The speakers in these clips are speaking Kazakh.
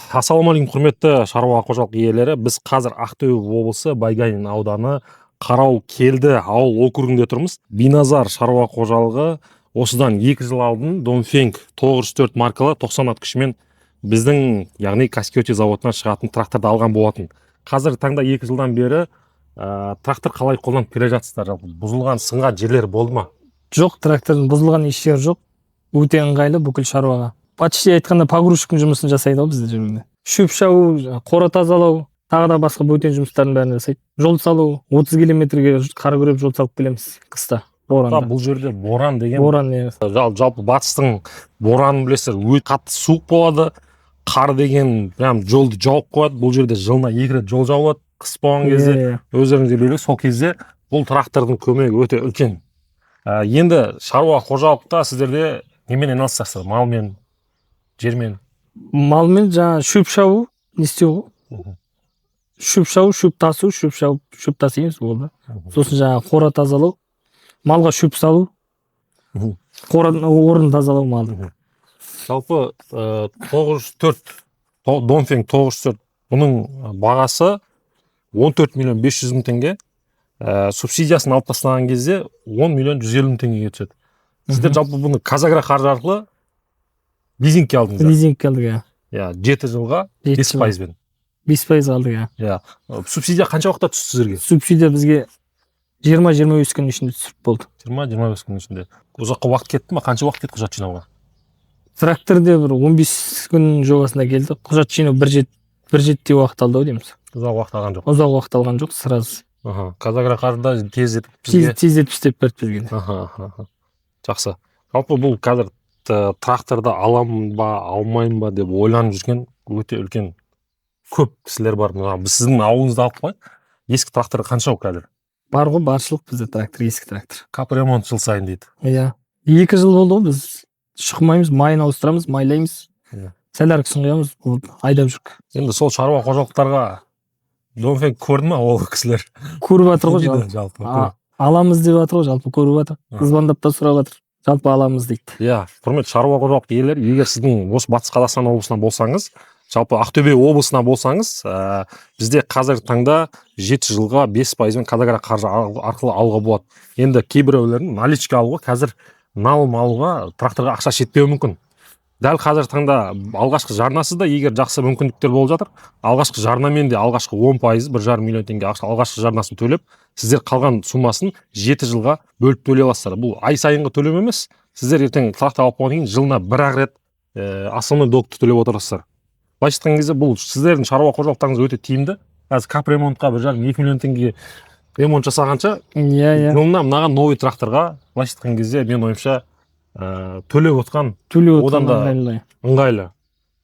Ассалаумағалейкум, құрметті шаруа қожалық иелері. Біз қазір Ақтөбе облысы Байғанин ауданы Қарауыл келді ауыл округінде тұрмыз. Биназар шаруа қожалығы осыдан 2 жыл алдын Донфенг 904 маркалы 90 ат күшімен біздің, яғни Каскиоти заводынан шығатын тракторды алған болатын. Қазір таңда 2 жылдан бері трактор қалай қолданып келе жатсыздар? Бұзылған, сынған жерлер болды ма? Жоқ, трактордың бұзылған еш жері жоқ. Өте ыңғайлы бүкіл шаруаға. Почти айтқанда погрузчиктің жұмысын жасайды ғой бізде жүргенде. Шөп шабу, қора тазалау, тағы да басқа бөтен жұмыстардың бәрін жасайды. Жол салу, 30 километрге қар күреп жол салып келеміз қыста, боранда. Бұл жерде боран деген. Боран, жалпы батыстың боранын білесіздер, өте қатты суық болады. Қар деген прям жолды жауып қояды. Бұл жерде жылына 2 рет жол жауады. Қыс болған кезде өздеріңізге белгілі, сол кезде бұл трактордың көмегі өте үлкен. Енді шаруа қожалықта сіздерде немен айналысасыздар? Малмен, жермен? Малмен жаңа шөп шабу, не істеу ғой? Шөп шабу, шөп тасу, шөп шабу, шөп тасимыз болды. Сосын жаңа қора тазалау, малға шөп салу, орын тазалау малды. Жалпы 904, Донфенг 904, бұның бағасы 14 миллион 500 мың теңге. Субсидиясын алып тастаған кезде 10 миллион 150 мың теңгеге түседі. Сіздер жалпы бұны Казагро қаржы арқылы лизингке алдыңыздар. Лизингке алдық, 7 жылға 5%-бен. 5% алдық, Субсидия қанша уақытта түсті сіздерге? Субсидия бізге 20-25 күн ішінде түсіп болды. 20-25 күн ішінде. Ұзаққа уақыт кетті ма? Қанша уақыт кетті құжат жинауға? Тракторде бір 15 күн жобасында келді. Құжат жинау бір жеті уақыт алды дейміз. Ұзақ уақыт алған жоқ. Ұзақ уақыт алған жоқ, сразу. Казагро қаржыда тез етіп істеп берді бізге. Жақсы. Жалпы бұл қазір тракторды аламын ба, алмайын ба деп ойланып жүрген өте үлкен көп кісілер бар. Біз сіздің ауылыңызды алып қойып, ескі трактор қанша қазір? Бар ғой, баршылық бізде трактор, ескі трактор. Капремонт жыл сайын дейді. 2 жыл болды ғой, біз шықмаймыз, майын ауыстырамыз, майлаймыз. Сәләркісін құямыз, айдап жүрік. Енді сол шаруа қожалықтарға Донфенг көрді ма ол кісілер? Көріп жатыр ғой жалпы. Аламыз деп жатыр ғой, жалпы көріп жатыр. Звондап та сұрап жатыр. Жалпы аламыз дейді. Құрметті шаруа қожалық иелері, егер сіздің осы Батыс Қазақстан облысынан болсаңыз, жалпы Ақтөбе облысына болсаңыз, бізде қазіргі таңда 7 жылға 5%-мен Казагро қаржы арқылы алуға болады. Енді кейбіреулердің наличка алуға, қазір налым алуға тракторға ақша жетпеуі мүмкін. Дәл қазіргі таңда алғашқы жарнасыз да егер жақсы мүмкіндіктер болып жатыр, алғашқы жарнамен де алғашқы 10%, 1,5 миллион теңге алғашқы жарнасын төлеп, сіздер қалған сумасын 7 жылға бөліп төлей аласыздар. Бұл ай сайынғы төлем емес. Сіздер ертең трактор алып болғаннан кейін жылына 1 рет основной долгты төлеп отырасыздар. Былайша айтқан кезде бұл сіздердің шаруа қожалықтарыңыз өте тиімді. Қазір капремонтқа 1,5-2 миллион теңге ремонт жасағанша, жылына мынаған новый тракторға былайша айтқан кезде мен ойымша төлеп отқан одан да ыңғайлы.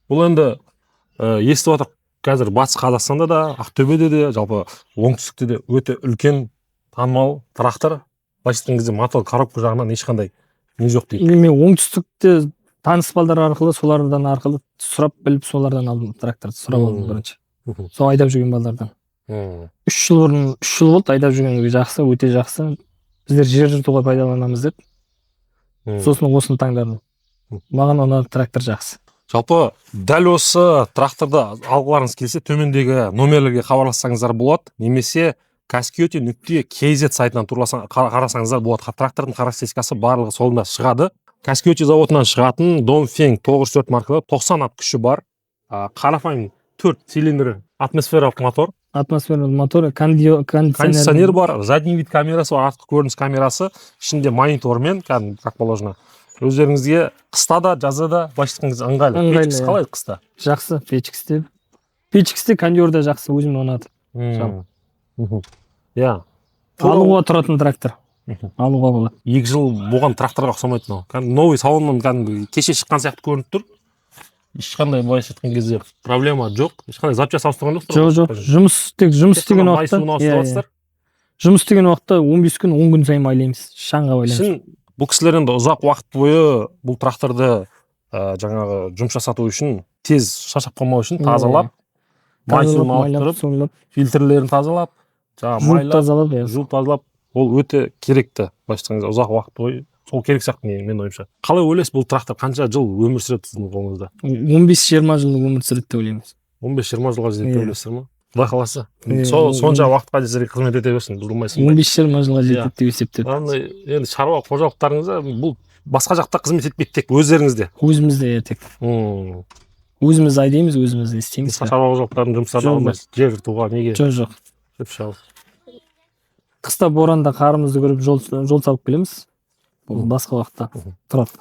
Бұл енді естіп отыр, қазір Батыс Қазақстанда да, Ақтөбеде де, жалпы оңтүстікте де өте үлкен танымал трактор. Былайша айтқан кезде мотор коробка жағынан ешқандай не жоқ дейді. Мен оңтүстікте таныс балдар арқылы, солардан арқылы сұрап біліп, солардан алдым тракторды, сұрап алдым бірінші. Сол айдап жүрген балдардан. 3 жыл болды айдап жүргенге, жақсы, өте жақсы. Біздер жер жыртуға пайдаланамыз деп. Сосын осыны таңдадым. Маған ұнады, трактор жақсы. Жалпы дәл осы тракторды алғыларыңыз келсе, төмендегі номерлерге хабарлассаңыздар болады, немесе Каскиоти.kz сайтынан қарасаңыздар болады. Трактордың характеристикасы барлығы солында шығады. Каскиоти заводынан шығатын Донфенг 904 маркалы 90 ат күші бар. Қарапайым 4 цилиндр атмосфералық мотор. Атмосфералық мотор, кондиционер бар, задний вид камерасы бар, артқы көрініс камерасы, ішінде монитормен, как положено. Өздеріңізге қыста да, жазда да, былайша айтқан кезде ыңғайлы. Печкісі қалай қыста? Жақсы, печкісі. Печкісі кондер да жақсы, өзіме ұнады. Алуға тұратын трактор. Алуға болады. 2 жыл болған тракторға ұқсамайды. Новый салоннан кеше шыққан сияқты көрініп тұр. Ешқандай былайша айтқан кезде проблема жоқ. Ешқандай запчасть ауыстырған жоқсыздар? Жоқ. Жұмыс істеген уақытта, жұмыс істеген уақытта 15 күн, 10 күн сайын майлаймыз. Шаңға байлаймыз. Бұл кісілер енді ұзақ уақыт бойы бұл тракторды жаңағы жұмыс жасату үшін, тез шаршап қалмау үшін тазалап, май суын ауыстырып, фильтрлерін тазалап, жуып тазалап, ол өте керекті. Былайша айтқан кезде ұзақ уақыт бойы сол керек сияқты менің ойымша. Қалай ойлайсыз, бұл трактор қанша жыл өмір сүреді сіздің қолыңызда? 15-20 жыл өмір сүреді деп ойлаймыз. 15-20 жылға жетеді деп ойлайсыздар ма? Құдай қаласа. Иә, Сонша уақытқа сіздерге қызмет ете берсін, бұзылмайсың. 15-20 жылға жетеді деп есептеймін. Енді шаруа қожалықтарыңызда бұл басқа жақта қызмет етпейді, тек өздеріңізде. Өзімізде тек. Өзіміз айдаймыз, өзіміз істейміз. Шаруа қожалықтарының жұмыстарына алмайсыз. Жер жыртуға неге? Жоқ. Шал. Қыста боранда қарымызды көріп жол салып келеміз. Бұл басқа уақытта тұрады.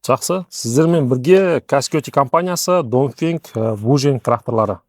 Жақсы. Сіздермен бірге Cascade компаниясы, Dongfeng, Wujing тракторлары.